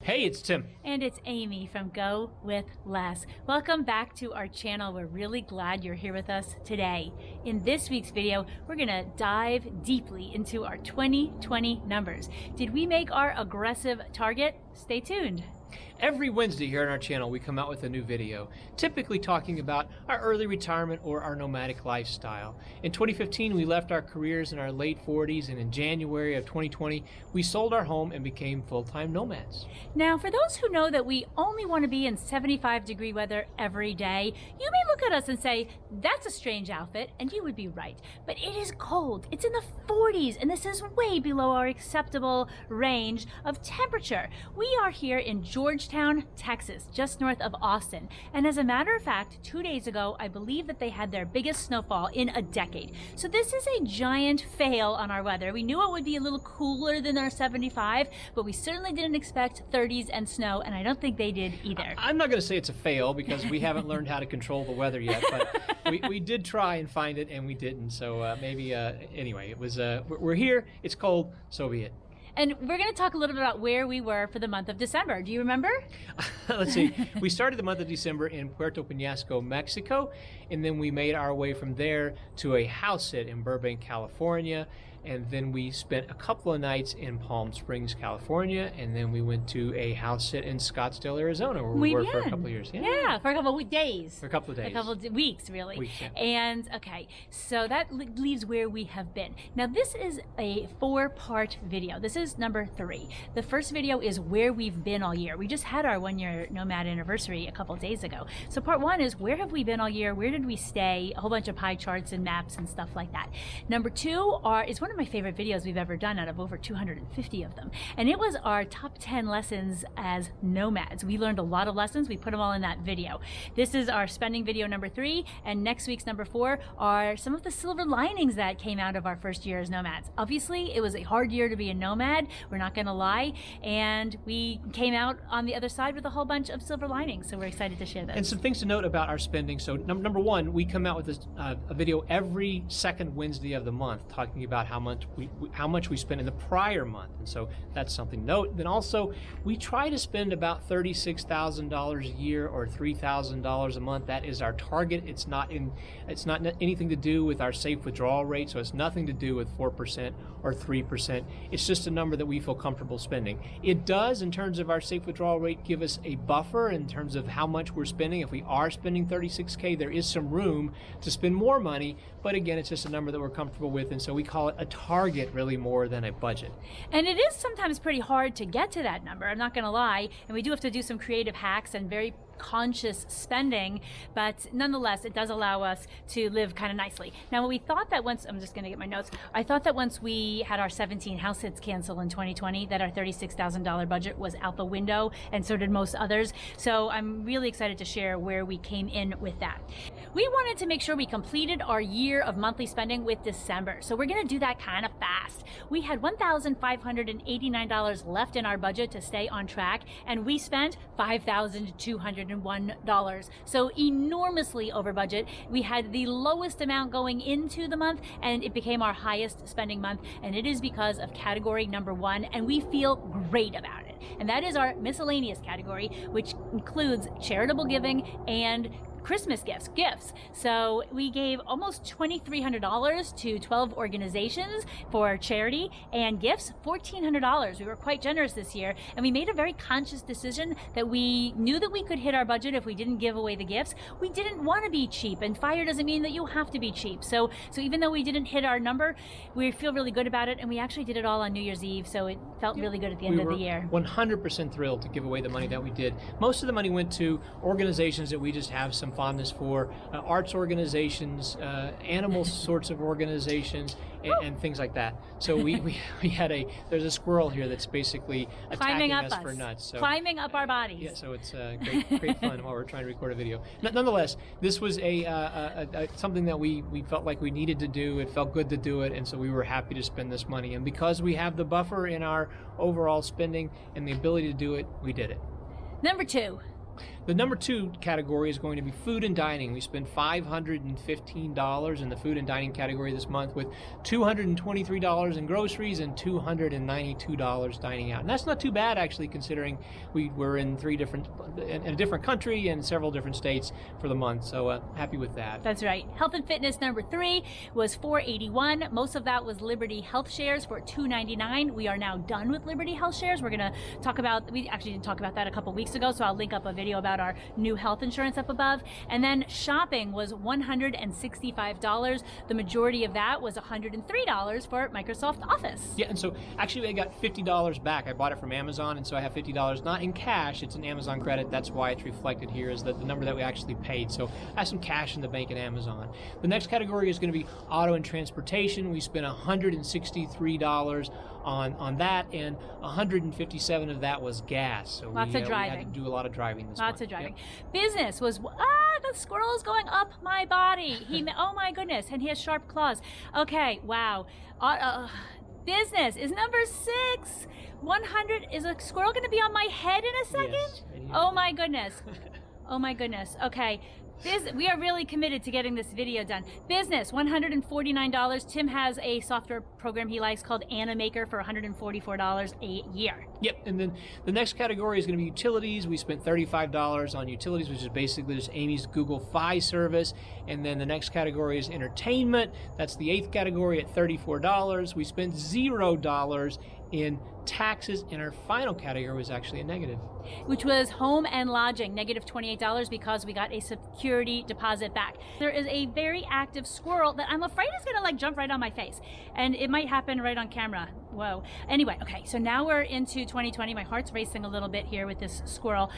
Hey, it's Tim. And it's Amy from GoWithLess. Welcome back to our channel. We're really glad you're here with us today. In this week's video, we're gonna dive deeply into our 2020 numbers. Did we make our aggressive target? Stay tuned. Every Wednesday here on our channel, we come out with a new video, typically talking about our early retirement or our nomadic lifestyle. In 2015, we left our careers in our late 40s, and in January of 2020, we sold our home and became full-time nomads. Now, for those who know that we only want to be in 75-degree weather every day, you may look at us and say, that's a strange outfit, and you would be right. But it is cold. It's in the 40s, and this is way below our acceptable range of temperature. We are here in Georgetown, Texas, just north of Austin. And as a matter of fact, 2 days ago, I believe that they had their biggest snowfall in a decade. So this is a giant fail on our weather. We knew it would be a little cooler than our 75, but we certainly didn't expect 30s and snow, and I don't think they did either. I'm not going to say it's a fail because we haven't learned how to control the weather yet, but we did try and find it, and we didn't. So anyway, it was. We're here. It's cold. So be it. And we're going to talk a little bit about where we were for the month of December. Do you remember? Let's see. We started the month of December in Puerto Peñasco, Mexico, and then we made our way from there to a house sit in Burbank, California. And then we spent a couple of nights in Palm Springs, California, and then we went to a house sit in Scottsdale, Arizona, where we were for a couple of years. Yeah, for a couple of days. For a couple of days. A couple of weeks, really. Weeks, yeah. And, okay, so that leaves where we have been. Now, this is a 4-part video. This is number 3. The first video is where we've been all year. We just had our 1-year Nomad anniversary a couple of days ago. So part 1 is where have we been all year? Where did we stay? A whole bunch of pie charts and maps and stuff like that. Number 2 is one of my favorite videos we've ever done out of over 250 of them. And it was our top 10 lessons as nomads. We learned a lot of lessons. We put them all in that video. This is our spending video number 3, and next week's number 4 are some of the silver linings that came out of our first year as nomads. Obviously, it was a hard year to be a nomad. We're not gonna lie. And we came out on the other side with a whole bunch of silver linings. So we're excited to share those. And some things to note about our spending. So number 1, we come out with this, a video every second Wednesday of the month talking about how much we spent in the prior month, and so that's something to note. Then also, we try to spend about $36,000 a year or $3,000 a month. That is our target. It's not anything to do with our safe withdrawal rate, so it's nothing to do with 4% or 3%. It's just a number that we feel comfortable spending. It does, in terms of our safe withdrawal rate, give us a buffer in terms of how much we're spending. If we are spending $36K, there is some room to spend more money, but again, it's just a number that we're comfortable with, and so we call it a target really more than a budget. And it is sometimes pretty hard to get to that number, I'm not gonna lie, and we do have to do some creative hacks and very conscious spending, but nonetheless, it does allow us to live kind of nicely. Now, we thought that once, I'm just gonna get my notes, I thought that once we had our 17 house sits cancel in 2020, that our $36,000 budget was out the window, and so did most others. So I'm really excited to share where we came in with that. We wanted to make sure we completed our year of monthly spending with December, so we're gonna do that kind of fast. We had $1,589 left in our budget to stay on track, and we spent $5,201. So enormously over budget. We had the lowest amount going into the month, and it became our highest spending month, and it is because of category number 1, and we feel great about it. And that is our miscellaneous category, which includes charitable giving and Christmas gifts. So we gave almost $2,300 to 12 organizations for charity and gifts, $1,400. We were quite generous this year, and we made a very conscious decision that we knew that we could hit our budget if we didn't give away the gifts. We didn't want to be cheap, and fire doesn't mean that you have to be cheap. So even though we didn't hit our number, we feel really good about it, and we actually did it all on New Year's Eve, so it felt really good at the end of the year. We were 100% thrilled to give away the money that we did. Most of the money went to organizations that we just have some fondness for, arts organizations, animal sorts of organizations, and things like that. So we had there's a squirrel here that's basically attacking us for nuts. So, climbing up our bodies. Yeah, so it's great fun while we're trying to record a video. Nonetheless, this was something that we felt like we needed to do. It felt good to do it, and so we were happy to spend this money. And because we have the buffer in our overall spending and the ability to do it, we did it. Number 2. The number 2 category is going to be food and dining. We spent $515 in the food and dining category this month, with $223 in groceries and $292 dining out. And that's not too bad, actually, considering we were in a different country and several different states for the month. So happy with that. That's right. Health and fitness number 3 was $481. Most of that was Liberty Health Shares for $299. We are now done with Liberty Health Shares. We're going to talk about, we actually didn't talk about that a couple weeks ago, so I'll link up a video about our new health insurance up above. And then shopping was $165. The majority of that was $103 for Microsoft Office. Yeah, and so actually I got $50 back. I bought it from Amazon, and so I have $50 not in cash, it's an Amazon credit. That's why it's reflected here as the number that we actually paid. So I have some cash in the bank at Amazon. The next category is going to be auto and transportation. We spent $163 on that, and 157 of that was gas. So Lots of driving. We had to do a lot of driving this month. Lots of driving. Yep. Business was, the squirrel is going up my body. Oh my goodness, and he has sharp claws. Okay, wow. Business is number 6. 100, is a squirrel going to be on my head in a second? Yes. Oh my goodness. Oh my goodness. Okay. We are really committed to getting this video done. Business, $149. Tim has a software program he likes called Animaker for $144 a year. Yep, and then the next category is going to be utilities. We spent $35 on utilities, which is basically just Amy's Google Fi service. And then the next category is entertainment. That's the 8th category at $34. We spent $0 in taxes, and our final category was actually a negative, which was home and lodging, negative $28, because we got a security deposit back. There is a very active squirrel that I'm afraid is gonna jump right on my face, and it might happen right on camera. Whoa. Anyway, okay, so now we're into 2020. My heart's racing a little bit here with this squirrel.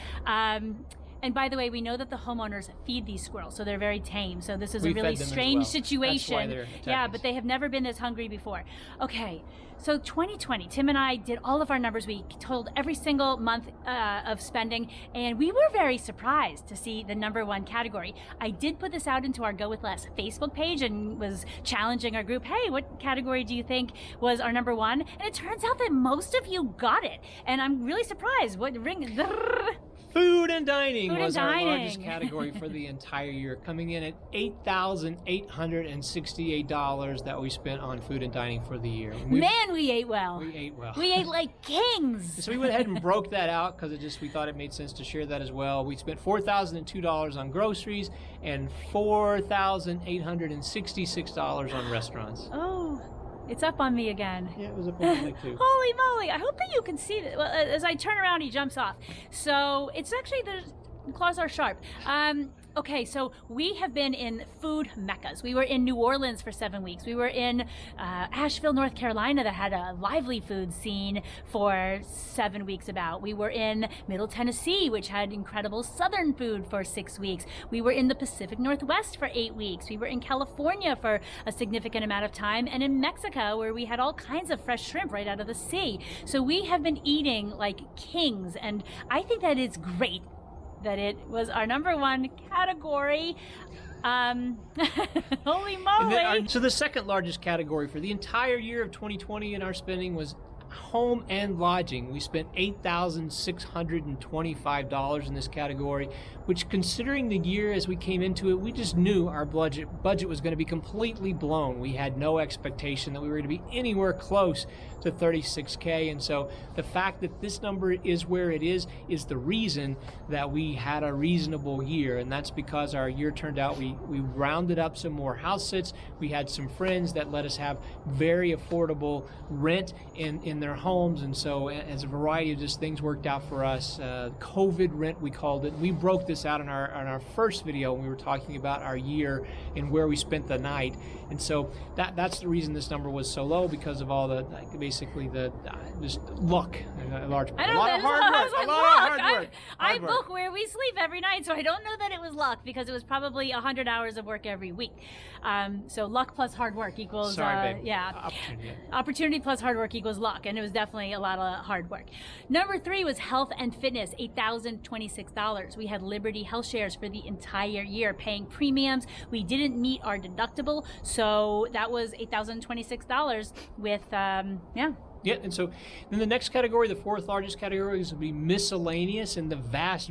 And by the way, we know that the homeowners feed these squirrels, so they're very tame. So this is a really strange situation. That's why they're attacking yeah, us. but they have never been this hungry before. Okay, so 2020, Tim and I did all of our numbers. We told every single month of spending, and we were very surprised to see the number 1 category. I did put this out into our GoWithLess Facebook page and was challenging our group, hey, what category do you think was our number 1? And it turns out that most of you got it, and I'm really surprised. Food and dining Food was and our dining. largest category for the entire year, coming in at $8,868 that we spent on food and dining for the year. Man, we ate well. We ate well. We ate like kings. So we went ahead and broke that out because we thought it made sense to share that as well. We spent $4,002 on groceries and $4,866 on restaurants. Oh. It's up on me again. Yeah, it was up on me too. Holy moly. I hope that you can see it. Well, as I turn around, he jumps off. So it's actually, the claws are sharp. Okay, so we have been in food meccas. We were in New Orleans for 7 weeks. We were in Asheville, North Carolina, that had a lively food scene for 7 weeks about. We were in Middle Tennessee, which had incredible Southern food for 6 weeks. We were in the Pacific Northwest for 8 weeks. We were in California for a significant amount of time, and in Mexico, where we had all kinds of fresh shrimp right out of the sea. So we have been eating like kings, and I think that it's great that it was our number 1 category. Holy moly. So the second largest category for the entire year of 2020 in our spending was home and lodging. We spent $8,625 in this category, which, considering the year as we came into it, we just knew our budget was going to be completely blown. We had no expectation that we were going to be anywhere close to $36K, and so the fact that this number is where it is the reason that we had a reasonable year, and that's because our year turned out, we rounded up some more house sits. We had some friends that let us have very affordable rent in their homes, and so as a variety of just things worked out for us. COVID rent, we called it. We broke this out in our first video when we were talking about our year and where we spent the night, and so that's the reason this number was so low, because of all the basically the just luck, a large part. A lot of hard work. I book where we sleep every night, so I don't know that it was luck, because it was probably 100 hours of work every week. So luck plus hard work equals opportunity plus hard work equals luck, and it was definitely a lot of hard work. Number 3 was health and fitness, $8,026. We had Liberty Health Shares for the entire year, paying premiums. We didn't meet our deductible, so that was $8,026 with Yeah, and so then the next category, the fourth largest category, is going to be miscellaneous, and the vast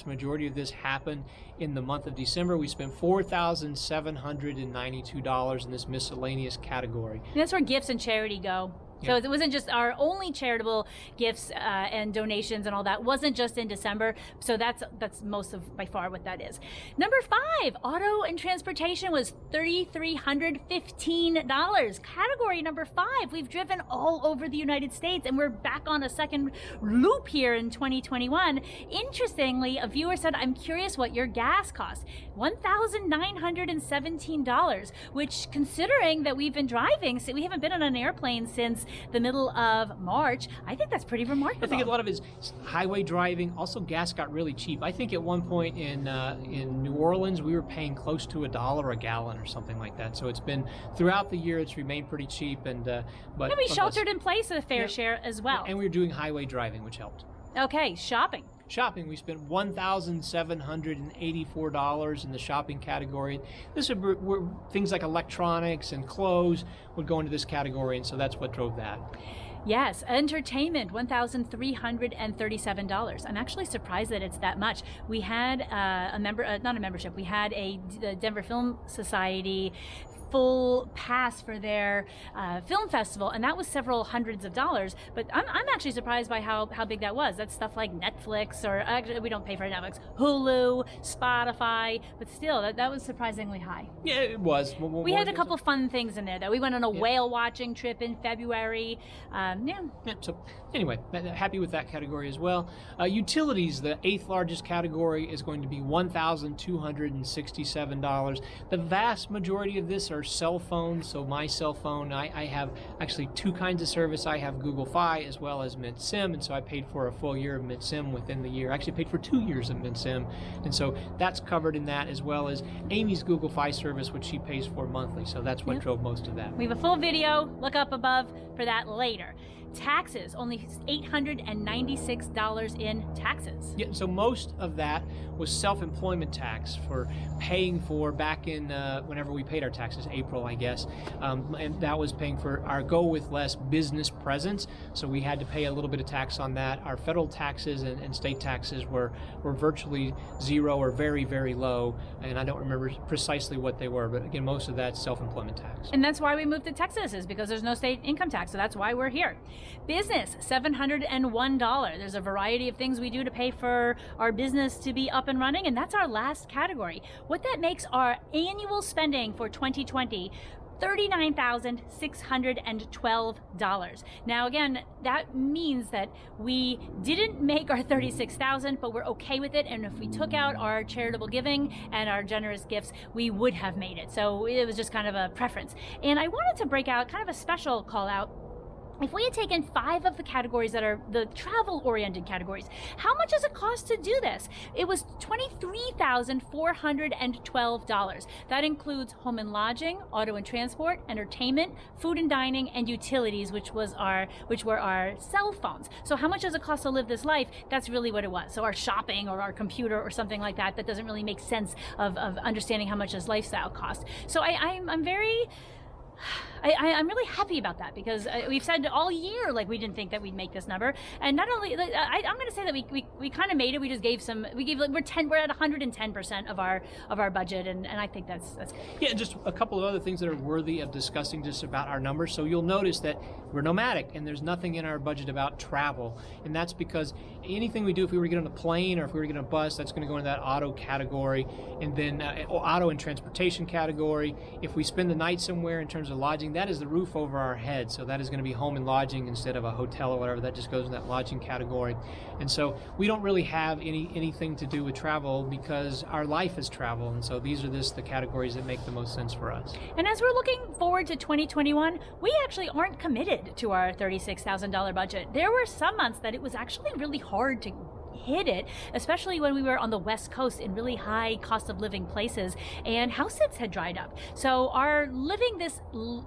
majority of this happened in the month of December. We spent $4,792 in this miscellaneous category. And that's where gifts and charity go. So it wasn't just our only charitable gifts and donations and all that. It wasn't just in December. So that's most of by far what that is. Number 5, auto and transportation was $3,315. Category number 5. We've driven all over the United States, and we're back on a second loop here in 2021. Interestingly, a viewer said, "I'm curious what your gas costs." $1,917, which, considering that we've been driving, so we haven't been on an airplane since the middle of March, I think that's pretty remarkable. I think a lot of it is highway driving. Also, gas got really cheap. I think at one point in New Orleans, we were paying close to $1 a gallon or something like that. So it's been throughout the year, it's remained pretty cheap. And but we sheltered in place a fair share as well. And we were doing highway driving, which helped. Okay, shopping. Shopping, we spent $1,784 in the shopping category. This were things like electronics and clothes would go into this category, and so that's what drove that. Yes, entertainment, $1,337. I'm actually surprised that it's that much. We had we had the Denver Film Society full pass for their film festival, and that was several hundreds of dollars. But I'm actually surprised by how big that was. That's stuff like Netflix, or actually we don't pay for Netflix, Hulu, Spotify, but still that was surprisingly high. Yeah, it was. We had a couple fun things in there though. We went on a whale watching trip in February. So anyway, happy with that category as well. Utilities, the 8th largest category, is going to be $1,267. The vast majority of this are cell phones. So my cell phone, I have actually 2 kinds of service. I have Google Fi as well as Mint Sim, and so I paid for a full year of Mint Sim within the year. I actually paid for 2 years of Mint Sim, and so that's covered in that, as well as Amy's Google Fi service, which she pays for monthly. So that's what drove most of that. We have a full video. Look up above for that later. Taxes, only $896 in taxes. Yeah, so most of that was self-employment tax for paying for back in whenever we paid our taxes, April, I guess, and that was paying for our GoWithLess business presence. So we had to pay a little bit of tax on that. Our federal taxes and state taxes were virtually zero or very, very low, and I don't remember precisely what they were, but again, most of that's self-employment tax. And that's why we moved to Texas, is because there's no state income tax, so that's why we're here. Business, $701. There's a variety of things we do to pay for our business to be up and running, and that's our last category. What that makes our annual spending for 2020, $39,612. Now again, that means that we didn't make our $36,000, but we're okay with it, and if we took out our charitable giving and our generous gifts, we would have made it. So it was just kind of a preference. And I wanted to break out kind of a special call out. If we had taken 5 of the categories that are the travel-oriented categories, how much does it cost to do this? It was $23,412. That includes home and lodging, auto and transport, entertainment, food and dining, and utilities, which were our cell phones. So how much does it cost to live this life? That's really what it was. So our shopping or our computer or something like that doesn't really make sense of understanding how much this lifestyle costs. So I'm really happy about that, because we've said all year we didn't think that we'd make this number, and not only I'm going to say that we kind of made it. We just gave we're at 110% of our budget, and I think that's good. Yeah, just a couple of other things that are worthy of discussing just about our numbers. So you'll notice that we're nomadic, and there's nothing in our budget about travel, and that's because anything we do, if we were to get on a plane or if we were to get on a bus, that's going to go into that auto category, and then auto and transportation category. If we spend the night somewhere in terms of lodging, that is the roof over our head, so that is going to be home and lodging instead of a hotel or whatever. That just goes in that lodging category. And so we don't really have anything to do with travel, because our life is travel, and so these are the categories that make the most sense for us. And as we're looking forward to 2021, we actually aren't committed to our $36,000 budget. There were some months that it was actually really hard to hit it, especially when we were on the West Coast in really high cost of living places, and house sits had dried up. So our living this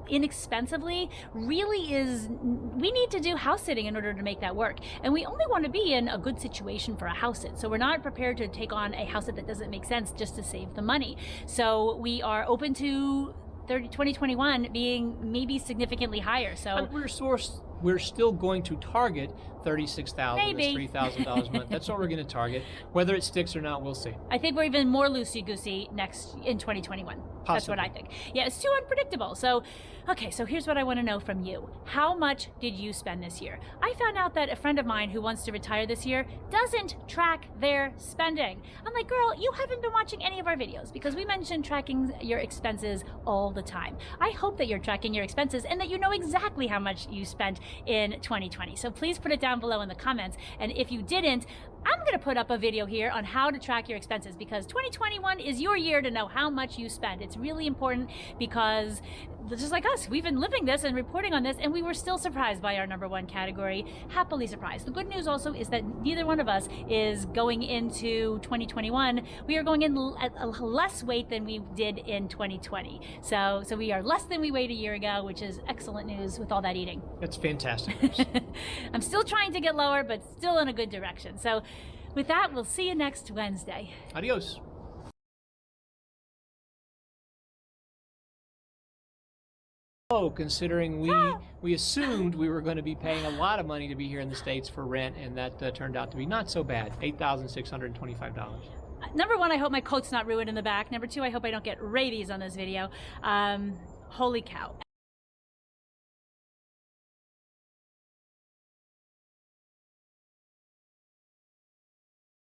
inexpensively really is, we need to do house sitting in order to make that work. And we only want to be in a good situation for a house sit. So we're not prepared to take on a house sit that doesn't make sense just to save the money. So we are open to 2021 being maybe significantly higher. So we're sourced we're still going to target $36,000, that's Maybe. $3,000 a month. That's what we're going to target. Whether it sticks or not, we'll see. I think we're even more loosey-goosey in 2021. That's what I think. Yeah, it's too unpredictable. So, okay, so here's what I want to know from you. How much did you spend this year? I found out that a friend of mine who wants to retire this year doesn't track their spending. I'm like, girl, you haven't been watching any of our videos because we mentioned tracking your expenses all the time. I hope that you're tracking your expenses and that you know exactly how much you spent in 2020. So please put it down below in the comments. And if you didn't, I'm going to put up a video here on how to track your expenses because 2021 is your year to know how much you spend. It's really important because just like us, we've been living this and reporting on this, and we were still surprised by our #1 category. Happily surprised. The good news also is that neither one of us is going into 2021. We are going in at a less weight than we did in 2020. So we are less than we weighed a year ago, which is excellent news with all that eating. That's fantastic news. I'm still trying to get lower, but still in a good direction. So with that, we'll see you next Wednesday. Adios. Oh, considering we assumed we were going to be paying a lot of money to be here in the States for rent, and that turned out to be not so bad, $8,625. #1, I hope my coat's not ruined in the back. #2, I hope I don't get rabies on this video. Holy cow.